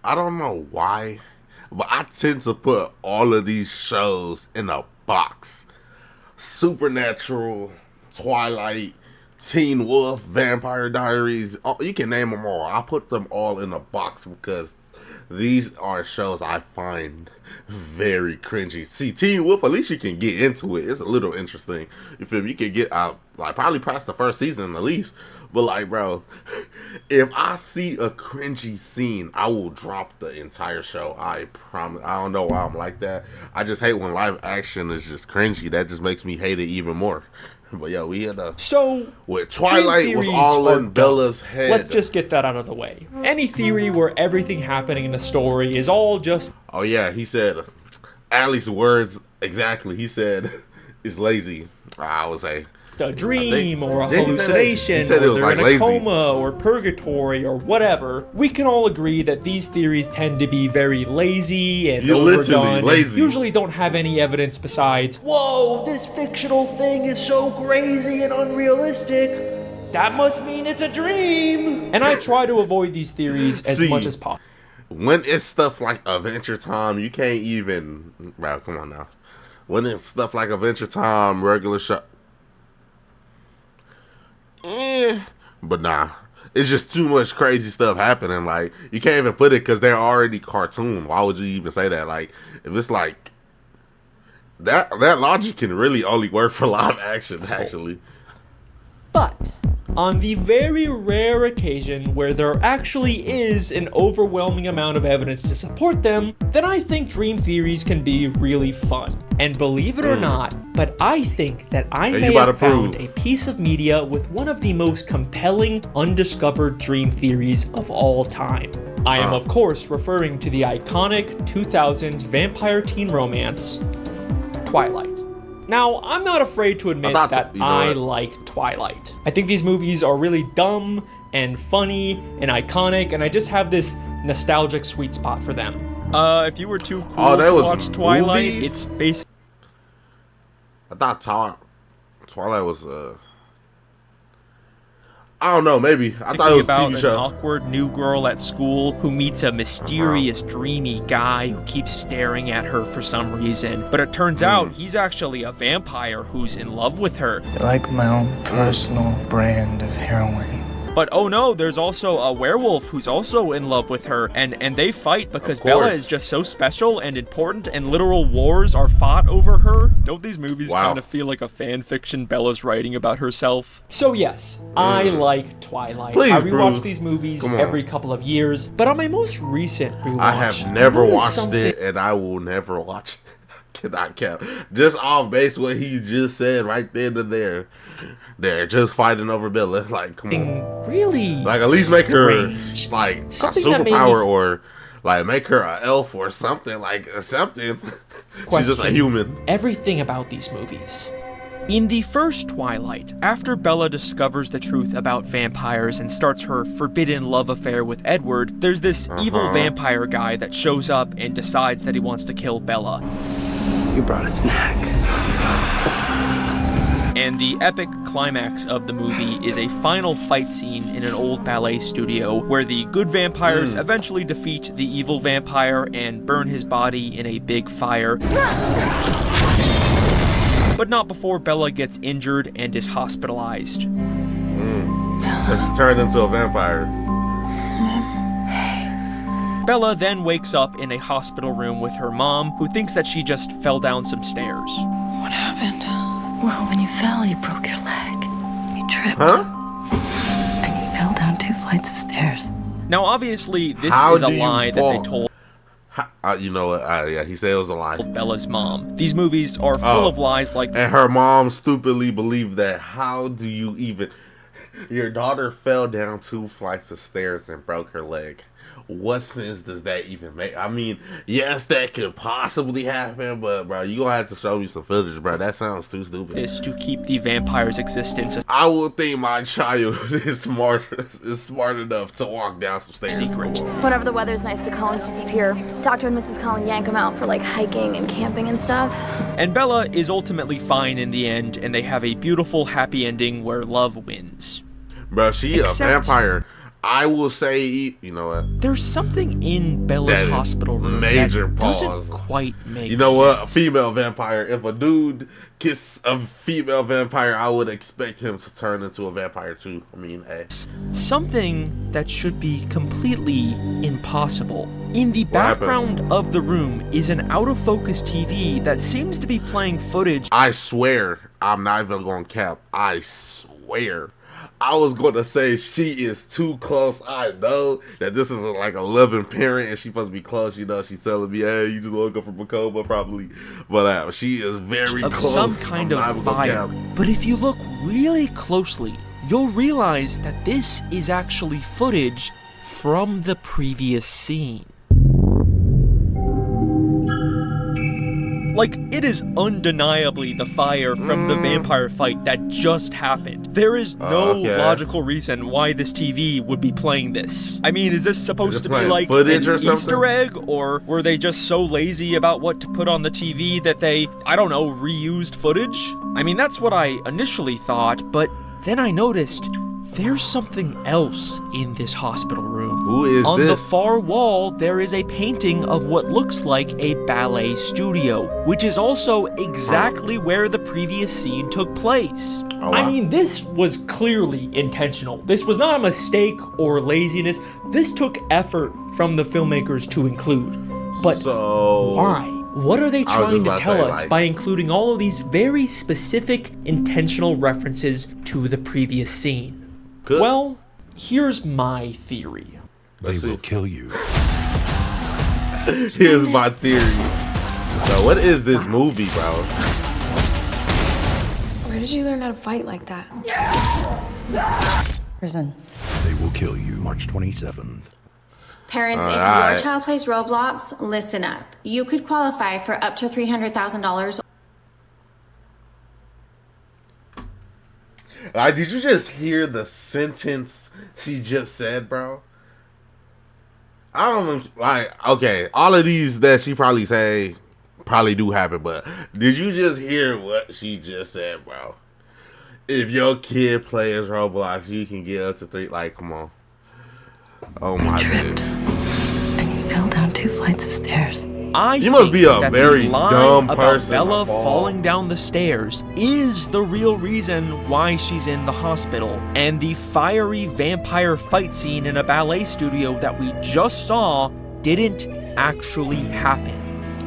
I don't know why, but I tend to put all of these shows in a box. Supernatural, Twilight, Teen Wolf, Vampire Diaries. You can name them all. I put them all in a box because these are shows I find very cringy. See, Teen Wolf, at least you can get into it. It's a little interesting. You feel me? You can get out, like, probably past the first season at least. But, like, bro, if I see a cringy scene, I will drop the entire show. I promise. I don't know why I'm like that. I just hate when live action is just cringy. That just makes me hate it even more. But yeah, we had a where Twilight was all in Bella's head. Let's just get that out of the way. Any theory where everything happening in the story is all just... Oh yeah, he said, Allie's words exactly. He said, it's lazy. I would say a dream or a hallucination, or they're in a coma or purgatory or whatever. We can all agree that these theories tend to be very lazy and overdone. And usually don't have any evidence besides, whoa, this fictional thing is so crazy and unrealistic. That must mean it's a dream. And I try to avoid these theories as much as possible. When it's stuff like Adventure Time, you can't even... Bro, come on now. When it's stuff like Adventure Time, regular show... But nah, it's just too much crazy stuff happening. Like, you can't even put it because they're already cartoon. Why would you even say that? Like, if it's like that logic can really only work for live action, actually. But on the very rare occasion where there actually is an overwhelming amount of evidence to support them, then I think dream theories can be really fun. And believe it or not, but I think that I may have found a piece of media with one of the most compelling undiscovered dream theories of all time. I am of course referring to the iconic 2000s vampire teen romance, Twilight. Now, I'm not afraid to admit that I like Twilight. I think these movies are really dumb and funny and iconic, and I just have this nostalgic sweet spot for them. If you were too cool to watch Twilight, it's basically... I thought Twilight was, I don't know, maybe. I thought it was a TV show. An awkward new girl at school who meets a mysterious, dreamy guy who keeps staring at her for some reason. But it turns out he's actually a vampire who's in love with her. I like my own personal brand of heroin. But oh no, there's also a werewolf who's also in love with her, and they fight because Bella is just so special and important, and literal wars are fought over her. Don't these movies kind of feel like a fan fiction Bella's writing about herself? So yes, I like Twilight. I rewatch these movies every couple of years, but on my most recent rewatch, I have never watched it, and I will never watch it. Cannot count. Just off base what he just said right then and there. They're just fighting over Bella. Like, come on. Really? Like, at least make her like a superpower, or like make her an elf or something. Like something. She's just a human. Everything about these movies. In the first Twilight, after Bella discovers the truth about vampires and starts her forbidden love affair with Edward, there's this evil vampire guy that shows up and decides that he wants to kill Bella. You brought a snack. And the epic climax of the movie is a final fight scene in an old ballet studio where the good vampires eventually defeat the evil vampire and burn his body in a big fire. But not before Bella gets injured and is hospitalized. So she turned into a vampire. Bella then wakes up in a hospital room with her mom, who thinks that she just fell down some stairs. What happened? Well, when you fell, you broke your leg. You tripped. And you fell down 2 flights of stairs. Now, obviously, this is a lie that they told. You know what? Yeah, he said it was a lie. Bella's mom. These movies are full of lies like... And her mom stupidly believed that. How do you even... Your daughter fell down 2 flights of stairs and broke her leg. What sense does that even make? I mean, yes, that could possibly happen, but bro, you gonna have to show me some footage, bro. That sounds too stupid. Is to keep the vampire's existence a I would think my child is smart enough to walk down some stairs. Secret. Whenever the weather's nice, the Collins disappear. Dr. and Mrs. Collins yank them out for like hiking and camping and stuff. And Bella is ultimately fine in the end, and they have a beautiful, happy ending where love wins. Bro, she a vampire. I will say, you know what? There's something in Bella's That is hospital room major that pause. doesn't quite make You know what? A sense. female vampire. If a dude kiss a female vampire, I would expect him to turn into a vampire too. I mean, hey. Something that should be completely impossible. In the What background of the room is an out-of-focus TV that seems to be playing footage. I swear, I'm not even going to cap. I swear. I was going to say she is too close. I know that this is like a loving parent and she's supposed to be close. You know, she's telling me, hey, you just woke up from a coma probably. But she is very Of close. some kind I'm not of even gonna fire. cap. But if you look really closely, you'll realize that this is actually footage from the previous scene. Like, it is undeniably the fire from the vampire fight that just happened. There is no Okay. logical reason why this TV would be playing this. I mean, is this supposed to be playing like an footage or something? Easter egg? Or were they just so lazy about what to put on the TV that they, I don't know, reused footage? I mean, that's what I initially thought, but then I noticed there's something else in this hospital room. Who is On this? the far wall, there is a painting of what looks like a ballet studio, which is also exactly where the previous scene took place. Oh, I wow. mean, this was clearly intentional. This was not a mistake or laziness. This took effort from the filmmakers to include. But So why? What are they just trying to about to tell say, us like- by including all of these very specific, intentional references to the previous scene? Good. Well, here's my theory. They Let's will see. kill you. Here's my theory. So what is this movie, bro? Where did you learn how to fight like that? Prison. They will kill you. March 27th. Parents, if Alright. your child plays Roblox, listen up. You could qualify for up to $300,000. Like, did you just hear the sentence she just said, bro? I don't like. Okay, all of these that she probably say probably do happen, but did you just hear what she just said, bro? If your kid plays Roblox, you can get up to 3. Like, come on. Oh my Tripped. goodness. And he fell down 2 flights of stairs. I You must think be a that very the line dumb about person, Bella my ball. falling down the stairs is the real reason why she's in the hospital. And the fiery vampire fight scene in a ballet studio that we just saw didn't actually happen.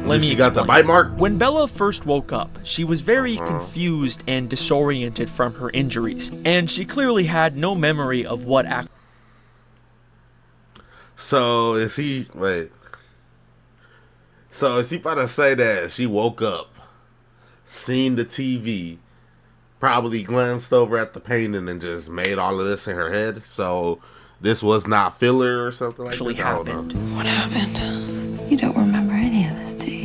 Let me She got the explain. bite mark. When Bella first woke up, she was very confused and disoriented from her injuries, and she clearly had no memory of what actually. So is he wait? So is he about to say that she woke up, seen the TV, probably glanced over at the painting and just made all of this in her head? So this was not filler or something like actually this? I don't know. happened. What happened? You don't remember any of this, do you?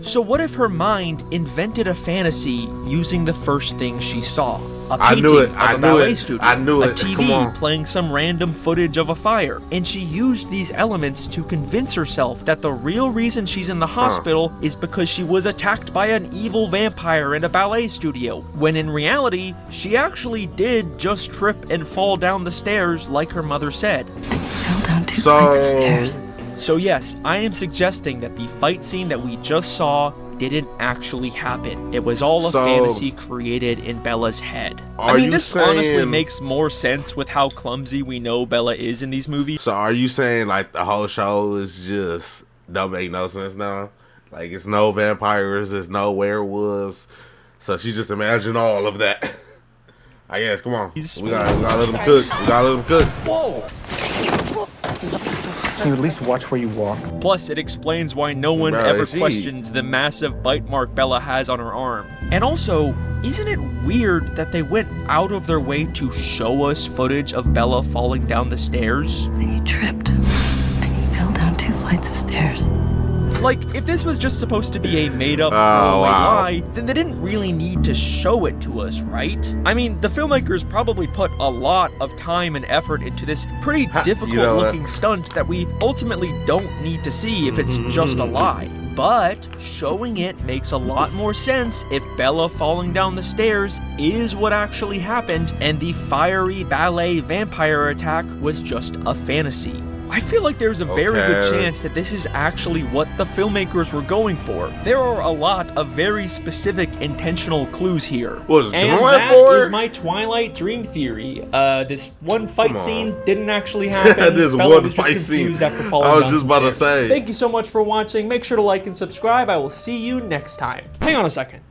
So what if her mind invented a fantasy using the first thing she saw? A I painting knew it. of I a knew ballet it. studio, I knew a it. Come TV on. playing some random footage of a fire, and she used these elements to convince herself that the real reason she's in the hospital is because she was attacked by an evil vampire in a ballet studio, when in reality, she actually did just trip and fall down the stairs like her mother said. Fell down 2 flights of stairs. So yes, I am suggesting that the fight scene that we just saw didn't actually happen. It was all a So- fantasy created in Bella's head. I Are mean, you this honestly saying- makes more sense with how clumsy we know Bella is in these movies. So are you saying like the whole show is just don't make no sense now? Like it's no vampires, there's no werewolves. So she just imagined all of that. I guess. Come on, we gotta let them cook. We gotta let them cook. Can you at least watch where you walk? Plus, it explains why no one Bro, ever is she- questions the massive bite mark Bella has on her arm. And also, isn't it weird that they went out of their way to show us footage of Bella falling down the stairs? Then he tripped. And he fell down 2 flights of stairs. Like, if this was just supposed to be a made-up Oh, throwaway wow. lie, then they didn't really need to show it to us, right? I mean, the filmmakers probably put a lot of time and effort into this pretty difficult-looking stunt that we ultimately don't need to see if it's just a lie. But showing it makes a lot more sense if Bella falling down the stairs is what actually happened and the fiery ballet vampire attack was just a fantasy. I feel like there's a very good chance that this is actually what the filmmakers were going for. There are a lot of very specific intentional clues here. And that is my Twilight dream theory. This one fight scene didn't actually happen. This Bella one was just fight confused scene. after falling I was down just some about to stairs. say. Thank you so much for watching. Make sure to like and subscribe. I will see you next time. Hang on a second.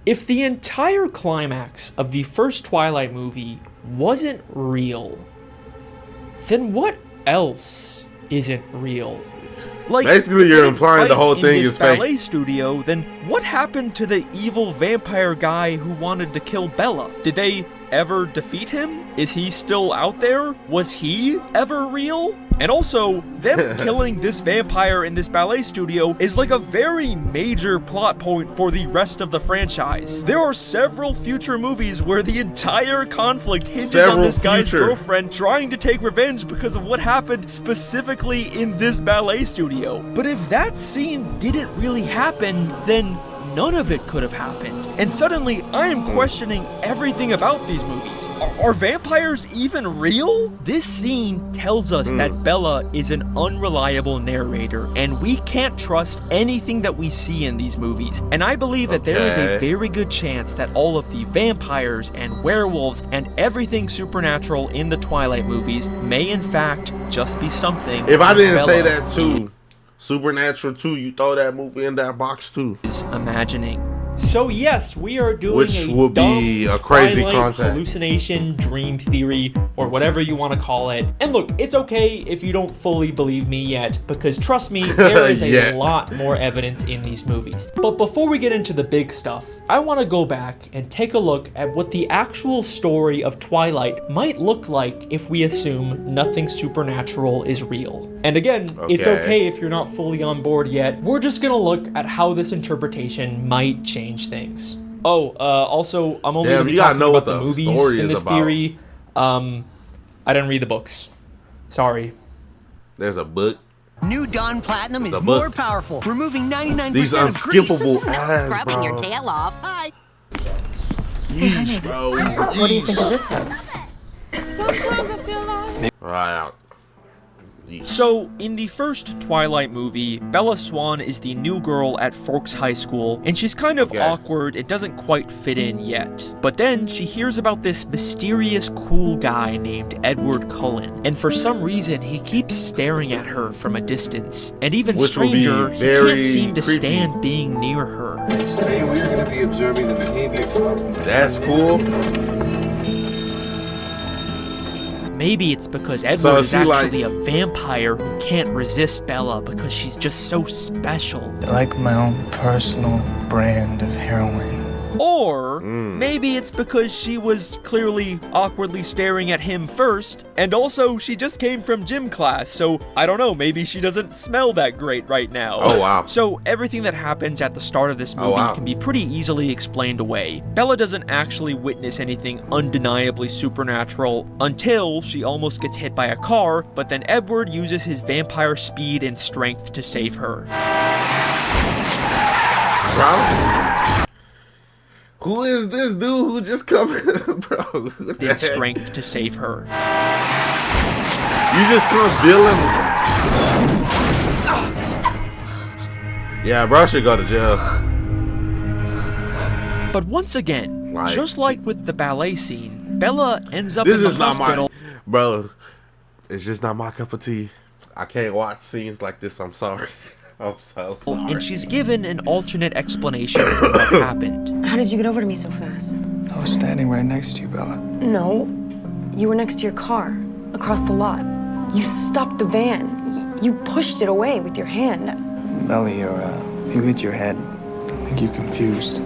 If the entire climax of the first Twilight movie wasn't real, then what else isn't real? Like, basically, you're implying the whole thing is fake. Ballet studio, then what happened to the evil vampire guy who wanted to kill Bella? Did they ever defeat him? Is he still out there? Was he ever real? And also, them killing this vampire in this ballet studio is like a very major plot point for the rest of the franchise. There are several future movies where the entire conflict hinges on this guy's girlfriend trying to take revenge because of what happened specifically in this ballet studio. But if that scene didn't really happen, then none of it could have happened. And suddenly, I am questioning everything about these movies. Are vampires even real? This scene tells us that Bella is an unreliable narrator, and we can't trust anything that we see in these movies. And I believe that there is a very good chance that all of the vampires and werewolves and everything supernatural in the Twilight movies may in fact just be something. If I didn't say that too, Supernatural 2, you throw that movie in that box too. Is imagining. So yes, we are doing which would be a crazy concept. Hallucination, dream theory, or whatever you want to call it. And look, it's okay if you don't fully believe me yet, because trust me, there is a lot more evidence in these movies. But before we get into the big stuff, I want to go back and take a look at what the actual story of Twilight might look like if we assume nothing supernatural is real. And again, it's okay if you're not fully on board yet. We're just gonna look at how this interpretation might change things. Also, I'm only going to be talking about the movies in this theory. I didn't read the books. Sorry. There's a book. New Dawn Platinum is more powerful, removing 99% These of grease. unskippable No ads, scrubbing bro. your tail off. Hi. Yeesh, bro. What do you think of this house? Sometimes I feel like Right out. So, in the first Twilight movie, Bella Swan is the new girl at Forks High School, and she's kind of awkward and doesn't quite fit in yet. But then she hears about this mysterious cool guy named Edward Cullen, and for some reason he keeps staring at her from a distance. And even stranger, he can't seem to stand being near her. Today we are going to be observing the behavior of... That's cool. Maybe it's because Edward is actually a vampire who can't resist Bella because she's just so special. Like my own personal brand of heroin. Or maybe it's because she was clearly awkwardly staring at him first, and also she just came from gym class, so I don't know, maybe she doesn't smell that great right now. Oh wow. So everything that happens at the start of this movie can be pretty easily explained away. Bella doesn't actually witness anything undeniably supernatural until she almost gets hit by a car, but then Edward uses his vampire speed and strength to save her. Bro? Who is this dude who just come in, bro? Did strength to save her. You just come billing. Yeah, bro should go to jail. But once again, just like with the ballet scene, Bella ends up in the hospital. Bro, it's just not my cup of tea. I can't watch scenes like this. I'm sorry. I'm so sorry. And she's given an alternate explanation for what happened. How did you get over to me so fast? I was standing right next to you, Bella. No, you were next to your car, across the lot. You stopped the van. You pushed it away with your hand. Bella, you hit your head. I think you're confused.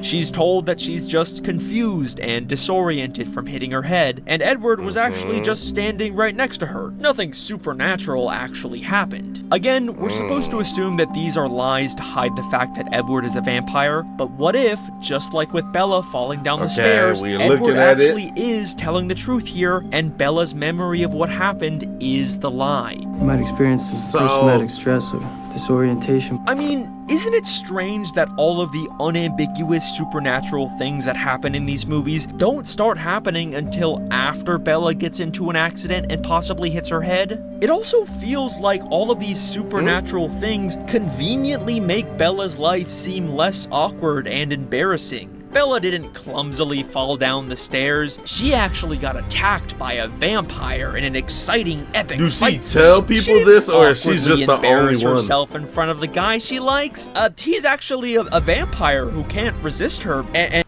She's told that she's just confused and disoriented from hitting her head, and Edward was actually just standing right next to her. Nothing supernatural actually happened. Again, we're supposed to assume that these are lies to hide the fact that Edward is a vampire, but what if, just like with Bella falling down the stairs, Edward actually is telling the truth here, and Bella's memory of what happened is the lie? You might experience some post-traumatic stress or Disorientation. I mean, isn't it strange that all of the unambiguous supernatural things that happen in these movies don't start happening until after Bella gets into an accident and possibly hits her head? It also feels like all of these supernatural things conveniently make Bella's life seem less awkward and embarrassing. Bella didn't clumsily fall down the stairs. She actually got attacked by a vampire in an exciting, epic fight. Does she tell people this, or is she just the only embarrass one? herself in front of the guy she likes. He's actually a vampire who can't resist her. And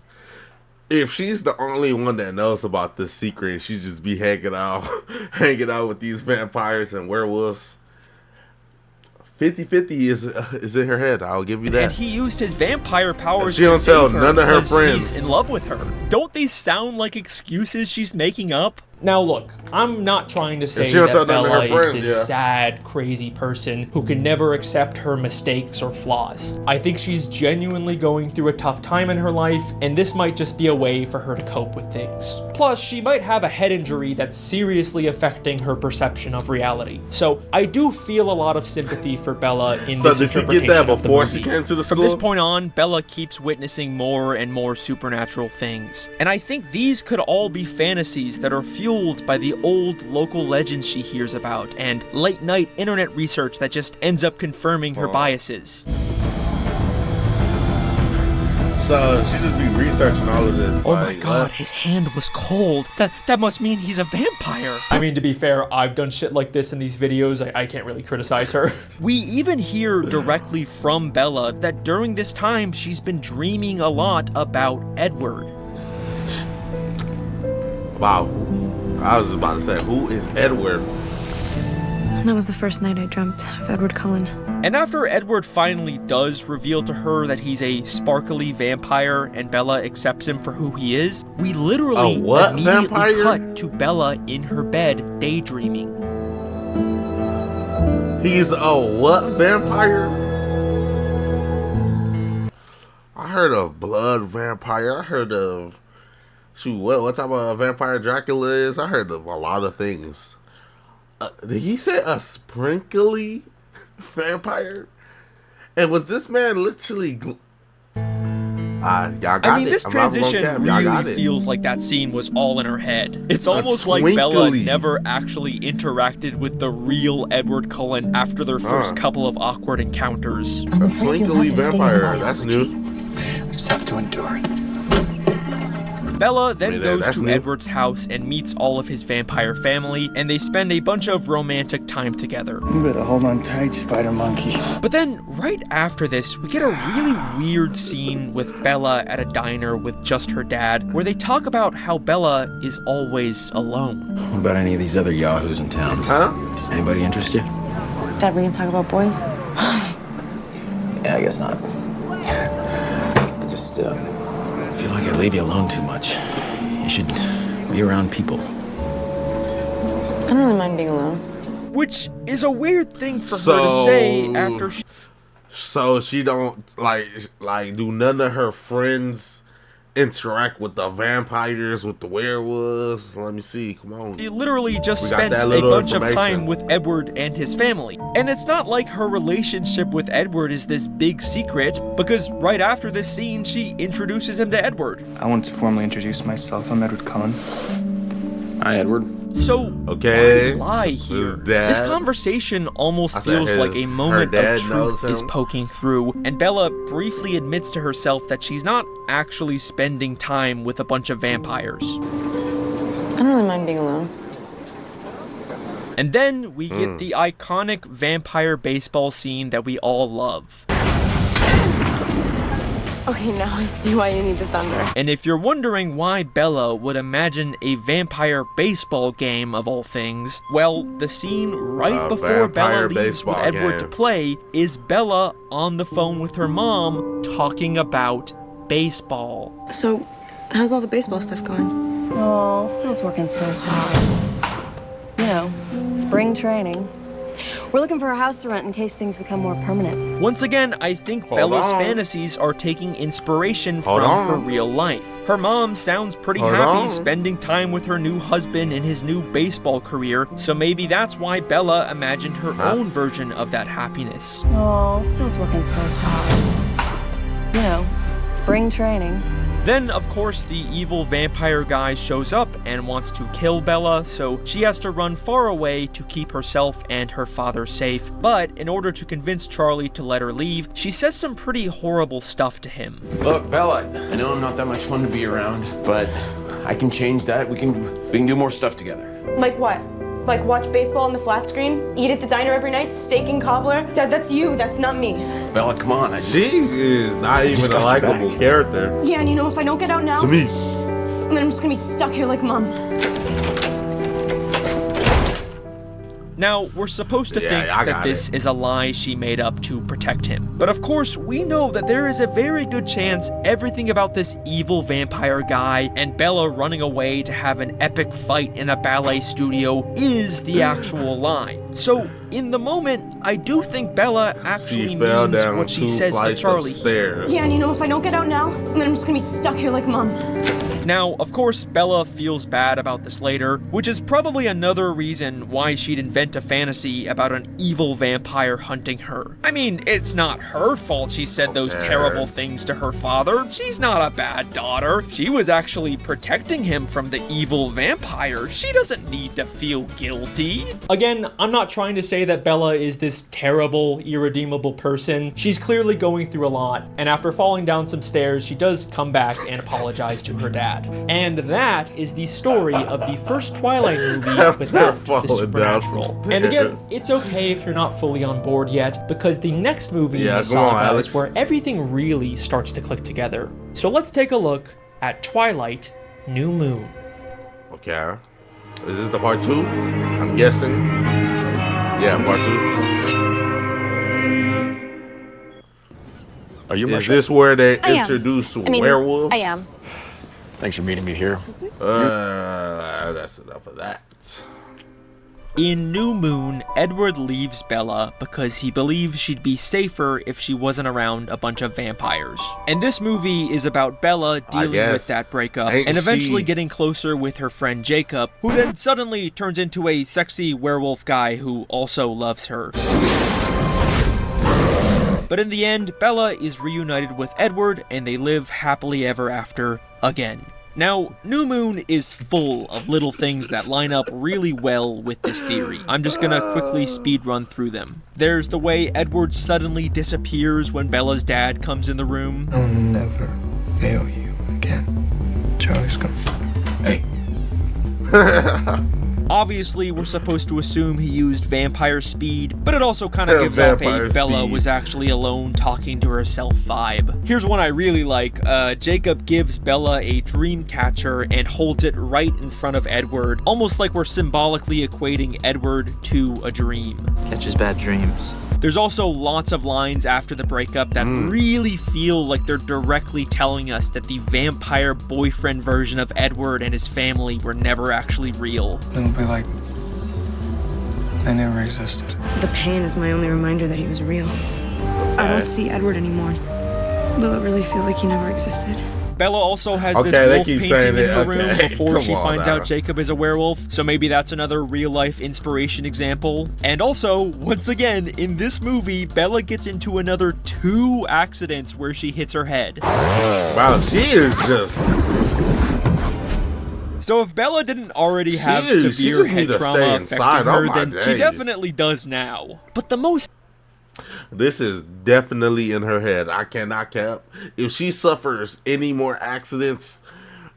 if she's the only one that knows about this secret, she just be hanging out with these vampires and werewolves. 50-50 is in her head. I'll give you that. And he used his vampire powers she don't to tell save her none of her because friends. he's in love with her. Don't these sound like excuses she's making up? Now look, I'm not trying to say that Bella is this sad, crazy person who can never accept her mistakes or flaws. I think she's genuinely going through a tough time in her life, and this might just be a way for her to cope with things. Plus, she might have a head injury that's seriously affecting her perception of reality. So I do feel a lot of sympathy for Bella in this interpretation did she get that of the before movie. she came to the school? From this point on, Bella keeps witnessing more and more supernatural things. And I think these could all be fantasies that are fueled by the old local legends she hears about and late-night internet research that just ends up confirming her biases. So she just be researching all of this. Oh my god, his hand was cold. That must mean he's a vampire. I mean, to be fair, I've done shit like this in these videos. I can't really criticize her. We even hear directly from Bella that during this time, she's been dreaming a lot about Edward. Wow. I was about to say, who is Edward? That was the first night I dreamt of Edward Cullen. And after Edward finally does reveal to her that he's a sparkly vampire and Bella accepts him for who he is, we literally immediately cut to Bella in her bed daydreaming. He's a what vampire? I heard of blood vampire. I heard of... Shoot, what type of vampire Dracula is? I heard of a lot of things. Did he say a sprinkly vampire? And was this man literally... y'all got I mean, it. this transition really feels like that scene was all in her head. It's almost like Bella never actually interacted with the real Edward Cullen after their first couple of awkward encounters. A twinkly vampire, that's new. Just have to endure it. Bella then goes to Edward's house and meets all of his vampire family, and they spend a bunch of romantic time together. You better hold on tight, spider monkey. But then, right after this, we get a really weird scene with Bella at a diner with just her dad, where they talk about how Bella is always alone. What about any of these other yahoos in town? Huh? Anybody interest you? Dad, we can talk about boys? Yeah, I guess not. I just, I feel like I leave you alone too much. You should be around people. I don't really mind being alone. Which is a weird thing for her to say after she... So she don't, like do none of her friends interact with the vampires, with the werewolves? Let me see, come on. She literally just spent a bunch of time with Edward and his family. And it's not like her relationship with Edward is this big secret, because right after this scene, she introduces him to Edward. I want to formally introduce myself. I'm Edward Cullen. Hi, Edward. So, why lie here? This conversation almost feels like a moment of truth is poking through, and Bella briefly admits to herself that she's not actually spending time with a bunch of vampires. I don't really mind being alone. And then we get the iconic vampire baseball scene that we all love. Okay, now I see why you need the thunder. And if you're wondering why Bella would imagine a vampire baseball game of all things, well, the scene right before Bella leaves with Edward to play is Bella on the phone with her mom talking about baseball. So, how's all the baseball stuff going? Oh, I was working so hard. You know, spring training. We're looking for a house to rent in case things become more permanent. Once again, I think Bella's fantasies are taking inspiration from her real life. Her mom sounds pretty happy spending time with her new husband in his new baseball career, so maybe that's why Bella imagined her own version of that happiness. Oh, Phil's working so hard. You know, spring training. Then, of course, the evil vampire guy shows up and wants to kill Bella, so she has to run far away to keep herself and her father safe. But in order to convince Charlie to let her leave, she says some pretty horrible stuff to him. Look, Bella, I know I'm not that much fun to be around, but I can change that. We can do more stuff together. Like what? Like watch baseball on the flat screen? Eat at the diner every night? Steak and cobbler? Dad, that's you, that's not me. Bella, come on. She is not even a likable character. Yeah, and you know, if I don't get out now, to me, then I'm just gonna be stuck here like Mom. Now, we're supposed to think that this is a lie she made up to protect him. But of course, we know that there is a very good chance everything about this evil vampire guy and Bella running away to have an epic fight in a ballet studio is the actual lie. So, in the moment, I do think Bella actually means what she says to Charlie. Yeah, and you know, if I don't get out now, then I'm just gonna be stuck here like Mom. Now, of course, Bella feels bad about this later, which is probably another reason why she'd invent a fantasy about an evil vampire hunting her. I mean, it's not her fault she said those terrible things to her father. She's not a bad daughter. She was actually protecting him from the evil vampire. She doesn't need to feel guilty. Again, I'm not trying to say that Bella is this terrible, irredeemable person. She's clearly going through a lot, and after falling down some stairs, she does come back and apologize to her dad. And that is the story of the first Twilight movie without the supernatural. And again, it's okay if you're not fully on board yet, because the next movie in the saga is where everything really starts to click together. So let's take a look at Twilight New Moon. Okay. Is this the part 2? I'm guessing. Yeah, part 2. Are you? Is this where they introduce werewolves? I am. Thanks for meeting me here. That's enough of that. In New Moon, Edward leaves Bella because he believes she'd be safer if she wasn't around a bunch of vampires. And this movie is about Bella dealing with that breakup and eventually getting closer with her friend Jacob, who then suddenly turns into a sexy werewolf guy who also loves her. But in the end, Bella is reunited with Edward and they live happily ever after again. Now, New Moon is full of little things that line up really well with this theory. I'm just gonna quickly speed run through them. There's the way Edward suddenly disappears when Bella's dad comes in the room. I'll never fail you again. Charlie's coming. Hey. Obviously, we're supposed to assume he used vampire speed, but it also kind of gives off a Bella was actually alone talking to herself vibe. Here's one I really like. Jacob gives Bella a dream catcher and holds it right in front of Edward, almost like we're symbolically equating Edward to a dream. Catches bad dreams. There's also lots of lines after the breakup that really feel like they're directly telling us that the vampire boyfriend version of Edward and his family were never actually real. It'll be like I never existed. The pain is my only reminder that he was real. I don't see Edward anymore. Will it really feel like he never existed? Bella also has this wolf painting in her room before she finds out Jacob is a werewolf, so maybe that's another real-life inspiration example. And also, once again, in this movie, Bella gets into another 2 accidents where she hits her head. Wow, she is just... So if Bella didn't already have severe head trauma affecting her, then she definitely does now. But the most... This is definitely in her head. I cannot cap. If she suffers any more accidents,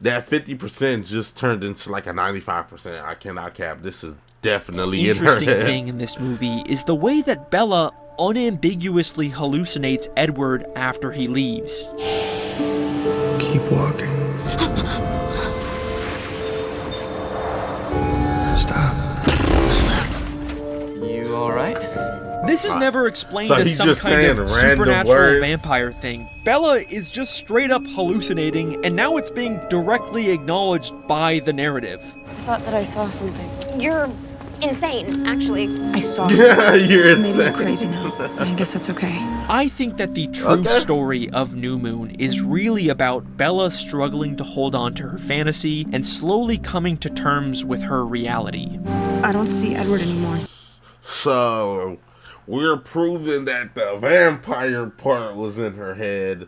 that 50% just turned into like a 95%. I cannot cap. This is definitely in her head. The interesting thing in this movie is the way that Bella unambiguously hallucinates Edward after he leaves. Keep walking. Stop. You alright? This is never explained as some kind of supernatural vampire thing. Bella is just straight up hallucinating, and now it's being directly acknowledged by the narrative. I thought that I saw something. You're insane, actually. I saw Yeah, it. you're Maybe insane. I'm crazy now. I guess that's okay. I think that the true story of New Moon is really about Bella struggling to hold on to her fantasy and slowly coming to terms with her reality. I don't see Edward anymore. So, we're proving that the vampire part was in her head.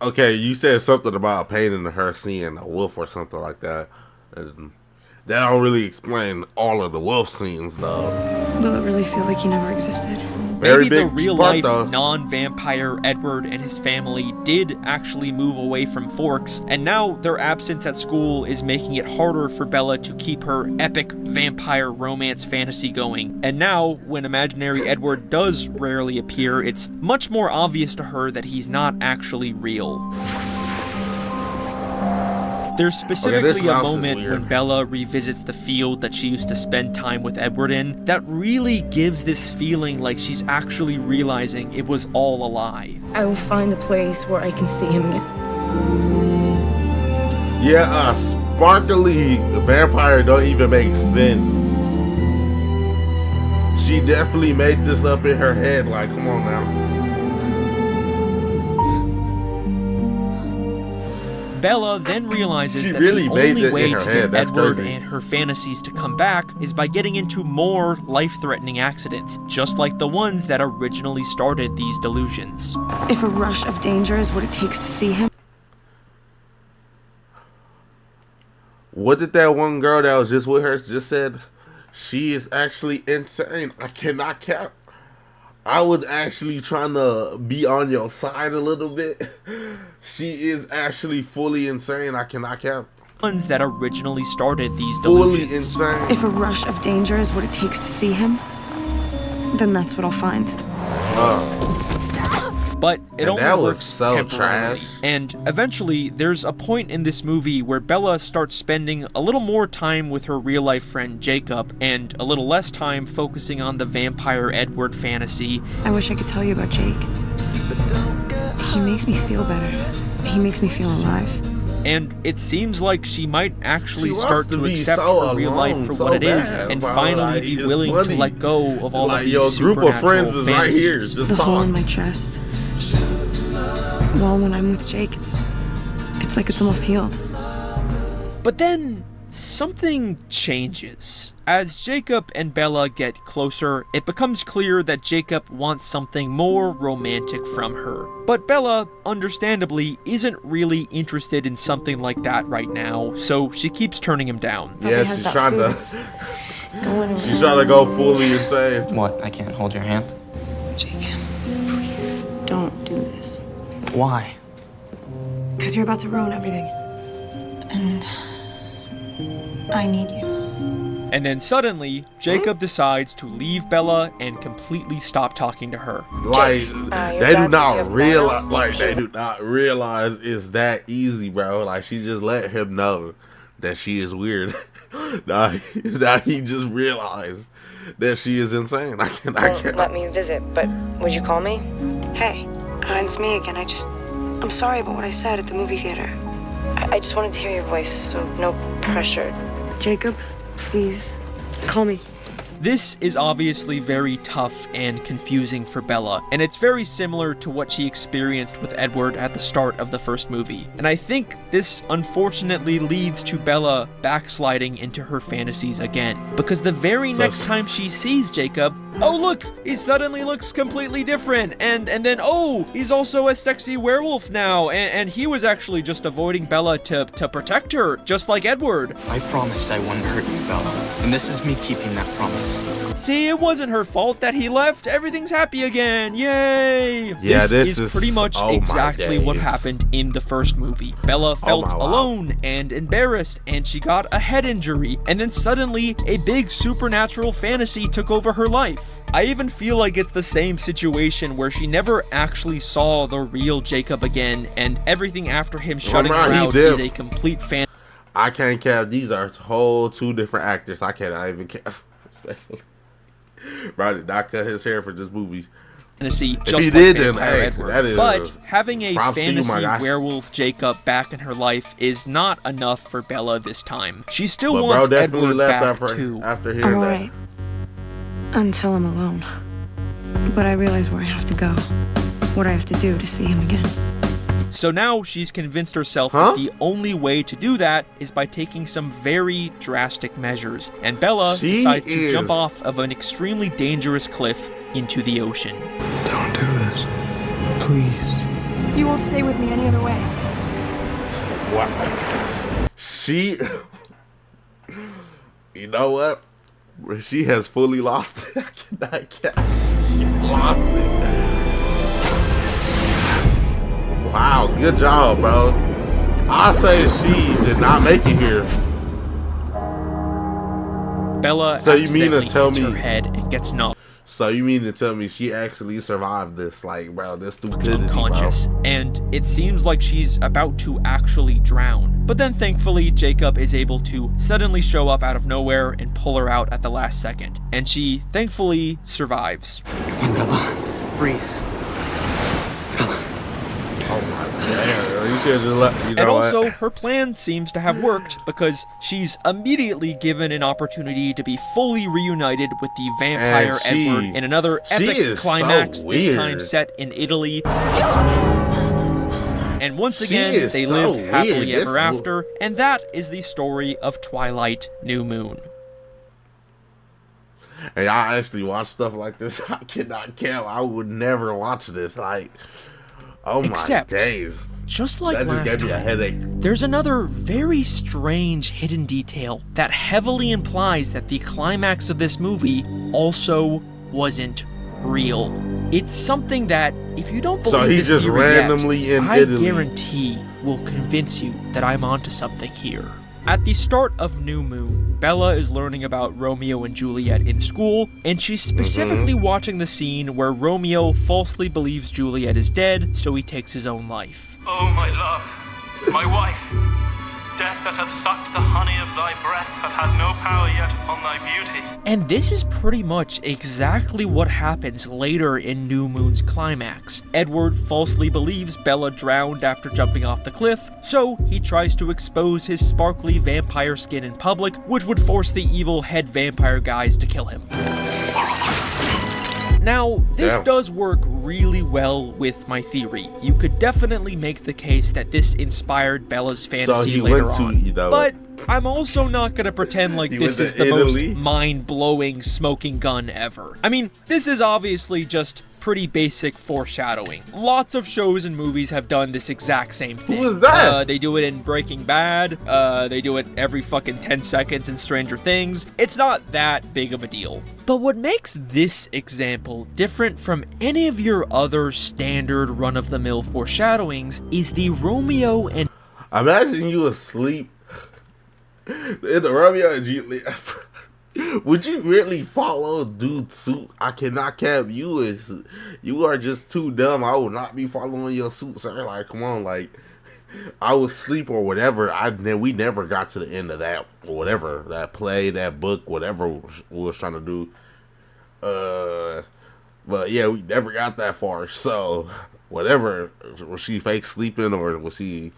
Okay, you said something about painting her seeing a wolf or something like that. And that don't really explain all of the wolf scenes, though. Will it really feel like he never existed? Maybe the real-life, non-vampire Edward and his family did actually move away from Forks, and now their absence at school is making it harder for Bella to keep her epic vampire romance fantasy going. And now, when imaginary Edward does rarely appear, it's much more obvious to her that he's not actually real. There's specifically a moment when Bella revisits the field that she used to spend time with Edward in that really gives this feeling like she's actually realizing it was all a lie. I will find a place where I can see him again. Yeah, sparkly vampire don't even make sense. She definitely made this up in her head, like, come on now. Bella then realizes that really the only made it way in her to head. get That's Edward crazy. and her fantasies to come back is by getting into more life-threatening accidents, just like the ones that originally started these delusions. If a rush of danger is what it takes to see him. What did that one girl that was just with her just said? She is actually insane. I cannot cap. I was actually trying to be on your side a little bit. She is actually fully insane. I cannot cap. Ones that originally started these delusions. Fully insane. If a rush of danger is what it takes to see him, then that's what I'll find. But it only that was works so temporarily. trash. And eventually, there's a point in this movie where Bella starts spending a little more time with her real-life friend Jacob, and a little less time focusing on the vampire Edward fantasy. I wish I could tell you about Jake. He makes me feel better. He makes me feel alive. And it seems like she might actually She start wants to to be accept so her real life alone, for so what it is, bad, and bro. finally Like, be it's willing to funny. let go of all Like, of these your group of supernatural friends is right here. fantasies. Just The hole talk. in my chest. Well, when I'm with Jake, it's like it's almost healed. But then something changes. As Jacob and Bella get closer, it becomes clear that Jacob wants something more romantic from her. But Bella, understandably, isn't really interested in something like that right now, so she keeps turning him down. Yeah, she's trying to. She's trying to go fully insane. What? I can't hold your hand? Jake, please, don't do this. Why? Because you're about to ruin everything. And I need you. And then suddenly, Jacob decides to leave Bella and completely stop talking to her. Like they do not realize. Like they do not realize it's that easy, bro. Like she just let him know that she is weird. now he just realized that she is insane. I can't. Let me visit, but would you call me? Hey, it's me again. I'm sorry about what I said at the movie theater. I just wanted to hear your voice, so no pressure. Jacob, please, call me. This is obviously very tough and confusing for Bella, and it's very similar to what she experienced with Edward at the start of the first movie. And I think this unfortunately leads to Bella backsliding into her fantasies again, because the very next time she sees Jacob, oh look, he suddenly looks completely different, and then oh, he's also a sexy werewolf now, and he was actually just avoiding Bella to protect her, just like Edward. I promised I wouldn't hurt you, Bella. And this is me keeping that promise. See, it wasn't her fault that he left. Everything's happy again. Yay! Yeah, this is pretty much oh my exactly what days. happened in the first movie. Bella felt my wow. alone and embarrassed, and she got a head injury, and then suddenly a big supernatural fantasy took over her life. I even feel like it's the same situation where she never actually saw the real Jacob again, and everything after him shutting her out is a complete fan. I can't cap. These are whole two different actors. I cannot even cap. Respectfully. Bro, did not cut his hair for this movie. fantasy If just he like did, then, Vampire hey, Edward. that is, But having a props to you, my fantasy guy. werewolf Jacob back in her life is not enough for Bella this time. She still But wants bro definitely Edward left back after, too. after I'm hearing that. alright. Until I'm alone. But I realize where I have to go. What I have to do to see him again. So now she's convinced herself that the only way to do that is by taking some very drastic measures. And Bella decides to jump off of an extremely dangerous cliff into the ocean. Don't do this. Please. You won't stay with me any other way. Wow. She, you know what? She has fully lost it. I can't. She's lost it. Wow, good job, bro. I say she did not make it here. Bella So you mean to accidentally tell hits me? her head and gets knocked So you mean to tell me she actually survived this? Like, bro, this stupidity, unconscious, bro. and it seems like she's about to actually drown. But then thankfully, Jacob is able to suddenly show up out of nowhere and pull her out at the last second. And she thankfully survives. Come on, Bella. Breathe. Oh my god, you should just let, you know And what? also, her plan seems to have worked because she's immediately given an opportunity to be fully reunited with the vampire And she- Edward in another epic is climax, so this time weird. set in Italy. And once She again, is they so live happily weird. ever after, and that is the story of Twilight New Moon. Hey, I actually watch stuff like this. I cannot count. I would never watch this. Like, oh my Except, days. just like That just last gave me a time, headache. there's another very strange hidden detail that heavily implies that the climax of this movie also wasn't real. It's something that, if you don't believe So he this just theory randomly yet, in I Italy. guarantee will convince you that I'm onto something here. At the start of New Moon, Bella is learning about Romeo and Juliet in school, and she's specifically watching the scene where Romeo falsely believes Juliet is dead, so he takes his own life. Oh, my love, my wife, death that hath sucked the honey of thy breath hath had no power yet upon thy beauty. And this is pretty much exactly what happens later in New Moon's climax. Edward falsely believes Bella drowned after jumping off the cliff, so he tries to expose his sparkly vampire skin in public, which would force the evil head vampire guys to kill him. Now, this does work really well with my theory. You could definitely make the case that this inspired Bella's fantasy he later went to, on. you know, But I'm also not gonna pretend like He this went is to the most Italy? mind-blowing smoking gun ever. I mean, this is obviously just pretty basic foreshadowing. Lots of shows and movies have done this exact same thing. Who is that? They do it in Breaking Bad. They do it every fucking 10 seconds in Stranger Things. It's not that big of a deal. But what makes this example different from any of your other standard run-of-the-mill foreshadowings is the Romeo and... Imagine you asleep in the Romeo and Juliet. Would you really follow dude's suit? I cannot cap you. You are just too dumb. I would not be following your suit, sir. Like, come on, like, I was asleep or whatever. We never got to the end of that, or whatever, that play, that book, whatever we was trying to do. But yeah, we never got that far. So, whatever, was she fake sleeping or was she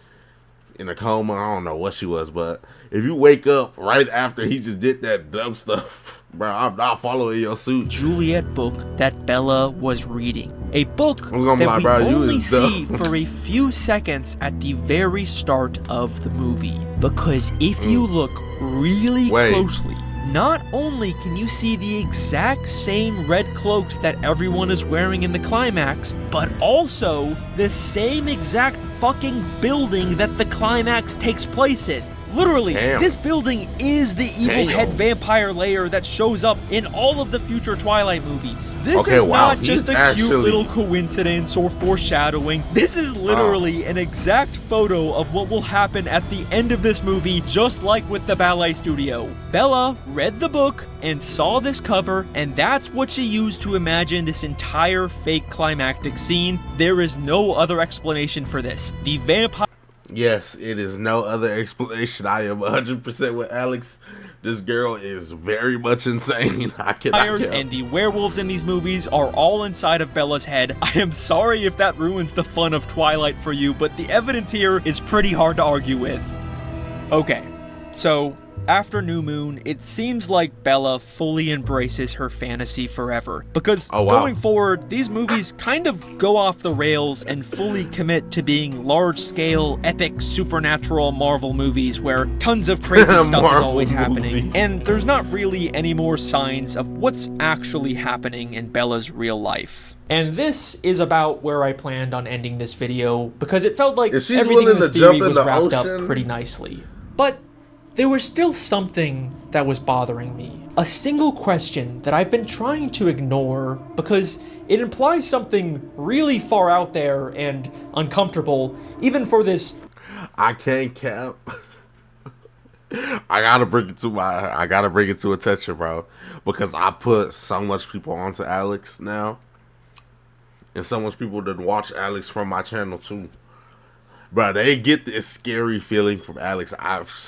in a coma? I don't know what she was, but if you wake up right after he just did that dumb stuff, bro, I'm not following your suit. Juliet book that Bella was reading. A book that lie, we bro, you only is dumb. see for a few seconds at the very start of the movie. Because if you look really closely, not only can you see the exact same red cloaks that everyone is wearing in the climax, but also the same exact fucking building that the climax takes place in. Literally, this building is the evil head vampire lair that shows up in all of the future Twilight movies. This is not just a cute little coincidence or foreshadowing. This is literally an exact photo of what will happen at the end of this movie, just like with the ballet studio. Bella read the book and saw this cover, and that's what she used to imagine this entire fake climactic scene. There is no other explanation for this. The vampire... Yes, it is no other explanation. I am 100% with Alex. This girl is very much insane. I cannot count. And the werewolves in these movies are all inside of Bella's head. I am sorry if that ruins the fun of Twilight for you, but the evidence here is pretty hard to argue with. Okay, so after New Moon, it seems like Bella fully embraces her fantasy forever. Because going forward, these movies kind of go off the rails and fully commit to being large-scale, epic, supernatural Marvel movies where tons of crazy stuff is always happening. And there's not really any more signs of what's actually happening in Bella's real life. And this is about where I planned on ending this video, because it felt like everything in this theory was wrapped up pretty nicely. But there was still something that was bothering me. A single question that I've been trying to ignore because it implies something really far out there and uncomfortable, even for this. I can't cap. I gotta bring it to attention, bro, because I put so much people onto Alex now, and so much people that watch Alex from my channel too. Bro, they get this scary feeling from Alex.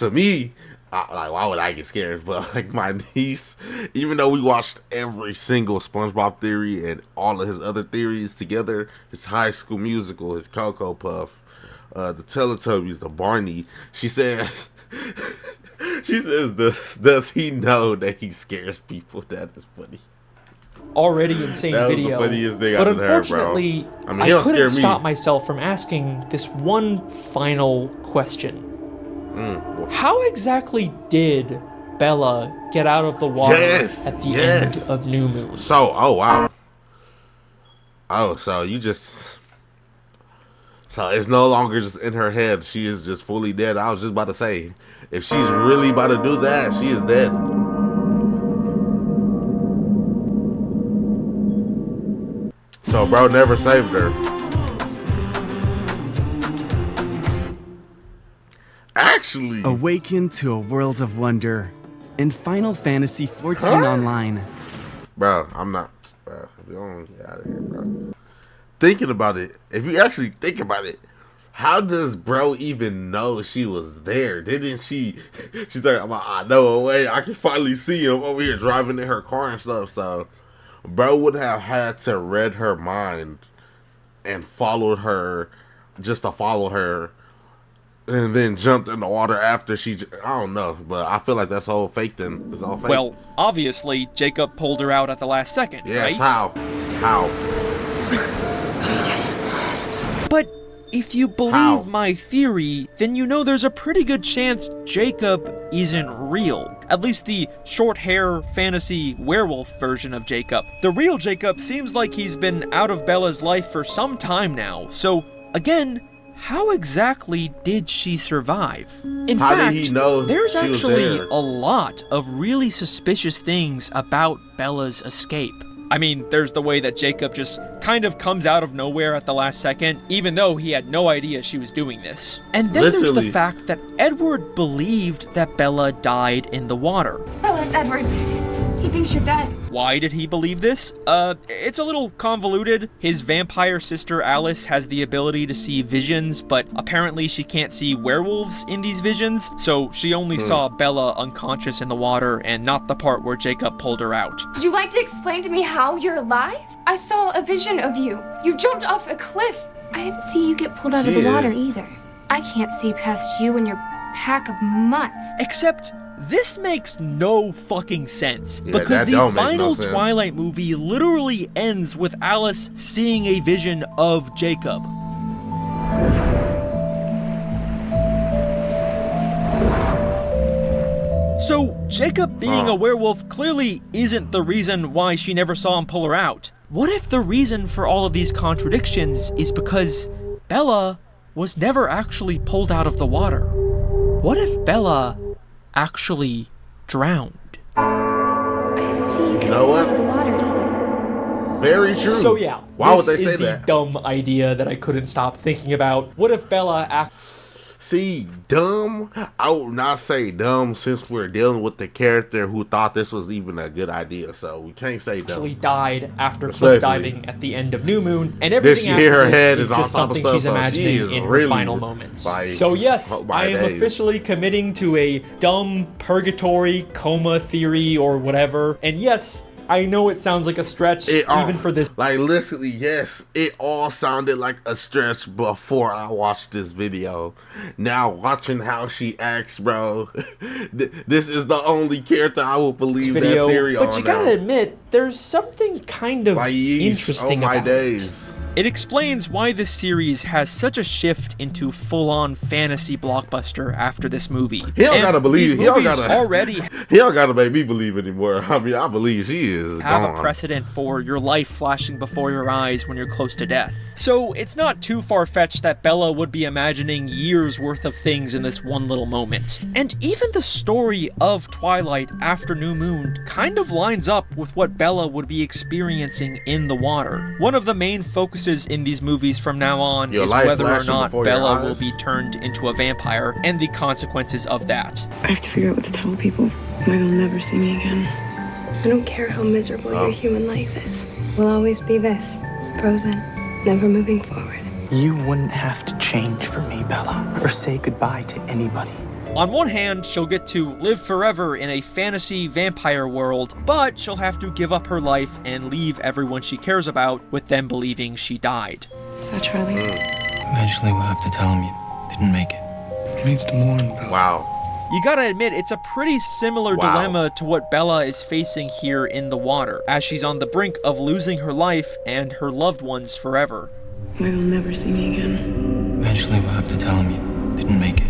To me, like, why would I get scared? But like my niece, even though we watched every single SpongeBob theory and all of his other theories together, his High School Musical, his Cocoa Puff, the Teletubbies, the Barney, she says, does he know that he scares people? That is funny. Already insane video, but unfortunately, I couldn't stop myself from asking this one final question. How exactly did Bella get out of the water at the end of New Moon? So, wow. So it's no longer just in her head. She is just fully dead. I was just about to say, if she's really about to do that, she is dead. So bro never saved her. Actually, awaken to a world of wonder in Final Fantasy XIV Online. Bro, I'm not. Bro, if you don't get out of here, bro. Thinking about it, if you actually think about it, how does bro even know she was there? Didn't she? She's like, I know a way. I can finally see him over here driving in her car and stuff. So. Bro would have had to read her mind and followed her just to follow her, and then jumped in the water after she. I don't know, but I feel like that's all fake. Then it's all fake. Well, obviously Jacob pulled her out at the last second, right? Yes. How? But if you believe my theory, then you know there's a pretty good chance Jacob isn't real. At least the short hair fantasy werewolf version of Jacob. The real Jacob seems like he's been out of Bella's life for some time now. So again, how exactly did she survive? In fact, there's actually a lot of really suspicious things about Bella's escape. I mean, there's the way that Jacob just kind of comes out of nowhere at the last second, even though he had no idea she was doing this. And then there's the fact that Edward believed that Bella died in the water. Bella, it's Edward. He thinks you're dead. Why did he believe this? It's a little convoluted. His vampire sister Alice has the ability to see visions, but apparently she can't see werewolves in these visions, so she only saw Bella unconscious in the water and not the part where Jacob pulled her out. Would you like to explain to me how you're alive? I saw a vision of you. You jumped off a cliff. I didn't see you get pulled out of the water either. I can't see past you and your pack of mutts. Except this makes no fucking sense, because the final Twilight movie literally ends with Alice seeing a vision of Jacob. So Jacob being a werewolf clearly isn't the reason why she never saw him pull her out. What if the reason for all of these contradictions is because Bella was never actually pulled out of the water? What if Bella actually drowned? I didn't see you get pulled out of the water either. Very true. So yeah, why would they this say is the dumb idea that I couldn't stop thinking about. What if Bella See, dumb. I would not say dumb since we're dealing with the character who thought this was even a good idea. So we can't say dumb. Actually died after cliff diving at the end of New Moon, and everything after her this head is is just on top of something stuff, she's so imagining she is in her really, final moments. like, So yes, my I am days. officially committing to a dumb purgatory coma theory or whatever. And yes, I know it sounds like a stretch, even for this. Like, literally, yes, it all sounded like a stretch before I watched this video. Now, watching how she acts, bro, this is the only character I will believe video, that theory on. but you gotta admit, there's something kind of interesting about it. It explains why this series has such a shift into full-on fantasy blockbuster after this movie. He don't gotta believe. He don't gotta make me believe anymore. I mean, I believe she is have gone. a precedent for your life flashing before your eyes when you're close to death. So it's not too far-fetched that Bella would be imagining years worth of things in this one little moment. And even the story of Twilight after New Moon kind of lines up with what Bella would be experiencing in the water. One of the main focuses in these movies from now on is whether or not Bella will be turned into a vampire and the consequences of that. I have to figure out what to tell people. Why they'll never see me again. I don't care how miserable your human life is. We'll always be this, frozen, never moving forward. You wouldn't have to change for me, Bella, or say goodbye to anybody. On one hand, she'll get to live forever in a fantasy vampire world, but she'll have to give up her life and leave everyone she cares about with them believing she died. Is that Charlie? Eventually we'll have to tell him you didn't make it. He needs to mourn, Bella. Wow. You gotta admit, it's a pretty similar dilemma to what Bella is facing here in the water, as she's on the brink of losing her life and her loved ones forever. Why they'll never see me again. Eventually we'll have to tell him you didn't make it.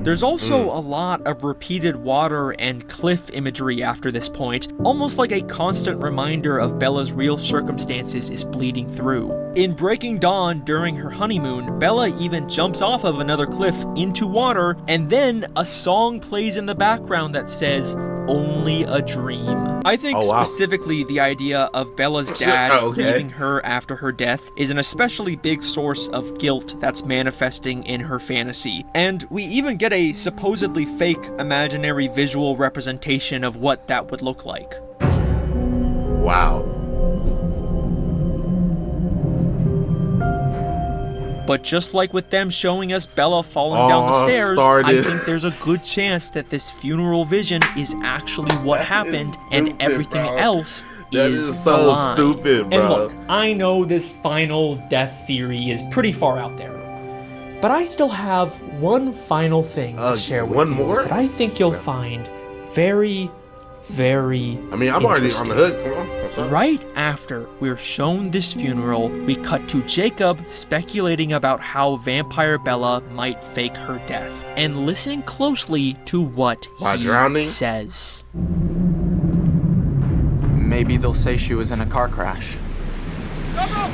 There's also a lot of repeated water and cliff imagery after this point, almost like a constant reminder of Bella's real circumstances is bleeding through. In Breaking Dawn during her honeymoon, Bella even jumps off of another cliff into water, and then a song plays in the background that says, "Only a Dream." I think specifically the idea of Bella's dad leaving her after her death is an especially big source of guilt that's manifesting in her fantasy. And we even get a supposedly fake imaginary visual representation of what that would look like. Wow. But just like with them showing us Bella falling down the stairs, I think there's a good chance that this funeral vision is actually what happened, and everything else is so the lie. stupid, bro. And look, I know this final death theory is pretty far out there, but I still have one final thing to share with you that I think you'll find very, very I'm already on the hook. Come on. What's up? Right after we're shown this funeral, we cut to Jacob speculating about how vampire Bella might fake her death, and listen closely to what he says. Maybe they'll say she was in a car crash,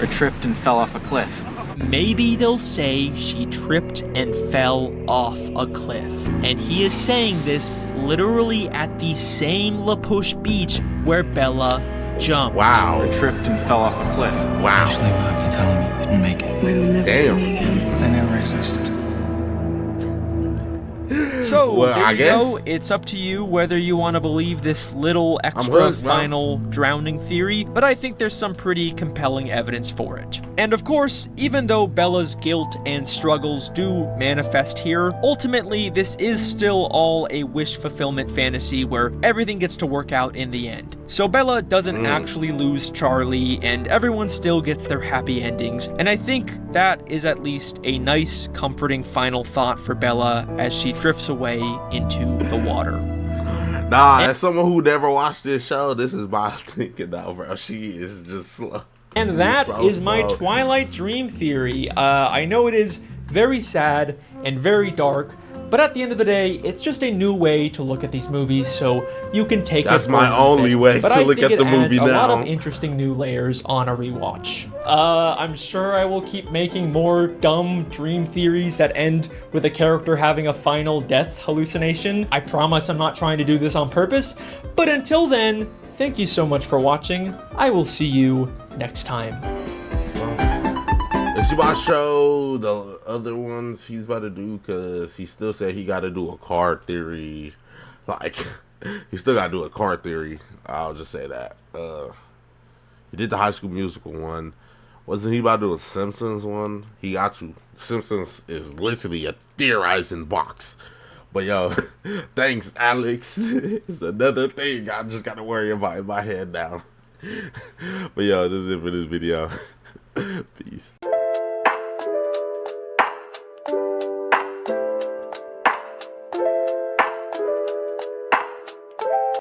or tripped and fell off a cliff. Maybe they'll say she tripped and fell off a cliff. And he is saying this literally at the same La Push beach where Bella jumped. Wow. Or tripped and fell off a cliff. Wow. Eventually we'll have to tell him you didn't make it. Why they'll never see me again. They never existed. So, Well, there I you guess. go. It's up to you whether you want to believe this little extra hooked, bro. final drowning theory, but I think there's some pretty compelling evidence for it. And of course, even though Bella's guilt and struggles do manifest here, ultimately this is still all a wish fulfillment fantasy where everything gets to work out in the end. So Bella doesn't actually lose Charlie, and everyone still gets their happy endings, and I think that is at least a nice, comforting final thought for Bella as she drifts away into the water. Nah, as someone who never watched this show, this is my thinking now, bro. She is just slow. And that is so my slow. Twilight dream theory. I know it is very sad and very dark, but at the end of the day, it's just a new way to look at these movies, so you can take That's it. my only way to look at the movie now. A lot now. of interesting new layers on a rewatch. I'm sure I will keep making more dumb dream theories that end with a character having a final death hallucination. I promise I'm not trying to do this on purpose, but until then, thank you so much for watching. I will see you next time. Is he about to show the other ones he's about to do? Because he still said he got to do a car theory. Like, he still got to do a car theory. I'll just say that. He did the High School Musical one. Wasn't he about to do a Simpsons one? He got to. Simpsons is literally a theorizing box. But yo, thanks, Alex. It's another thing I just got to worry about in my head now. But yo, this is it for this video. Peace.